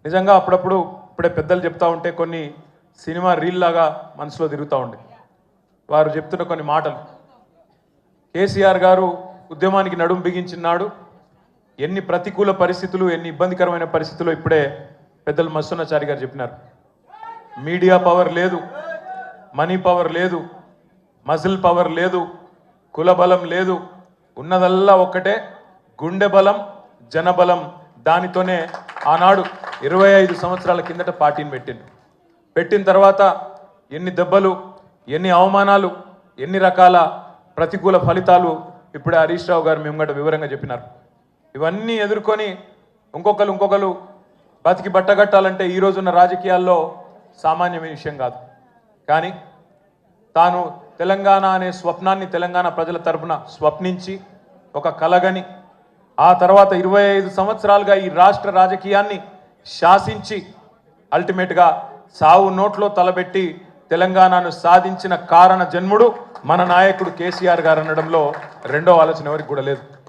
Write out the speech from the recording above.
నిజంగా అప్పుడప్పుడు ఇప్పుడే పెద్దలు చెప్తా ఉంటే కొన్ని సినిమా రీల్ లాగా మనసులో తిరుగుతూ ఉండే వారు చెప్తున్న కొన్ని మాటలు. కేసీఆర్ గారు ఉద్యమానికి నడుం బిగించినాడు. ఎన్ని ప్రతికూల పరిస్థితులు, ఎన్ని ఇబ్బందికరమైన పరిస్థితులు ఇప్పుడే పెద్దలు మస్సున్నాచారి గారు చెప్పినారు. మీడియా పవర్ లేదు, మనీ పవర్ లేదు, మజిల్ పవర్ లేదు, కుల బలం లేదు, ఉన్నదల్లా ఒక్కటే గుండె బలం, జనబలం. దానితోనే ఆనాడు 25 సంవత్సరాల కిందట పార్టీని పెట్టిన తర్వాత ఎన్ని దెబ్బలు, ఎన్ని అవమానాలు, ఎన్ని రకాల ప్రతికూల ఫలితాలు ఇప్పుడే హరీష్ రావు గారు మేము గంట వివరంగా చెప్పినారు. ఇవన్నీ ఎదుర్కొని ఇంకొకరు బతికి బట్టగట్టాలంటే ఈ రోజున్న రాజకీయాల్లో సామాన్యమైన విషయం కాదు. కానీ తాను తెలంగాణ అనే స్వప్నాన్ని తెలంగాణ ప్రజల తరపున స్వప్నించి ఒక కలగని ఆ తర్వాత 25 సంవత్సరాలుగా ఈ రాష్ట్ర రాజకీయాన్ని శాసించి అల్టిమేట్గా సావు నోట్లో తలబెట్టి తెలంగాణను సాధించిన కారణ జన్ముడు మన నాయకుడు కేసీఆర్ గారు అనడంలో రెండో ఆలోచన ఎవరికి కూడా లేదు.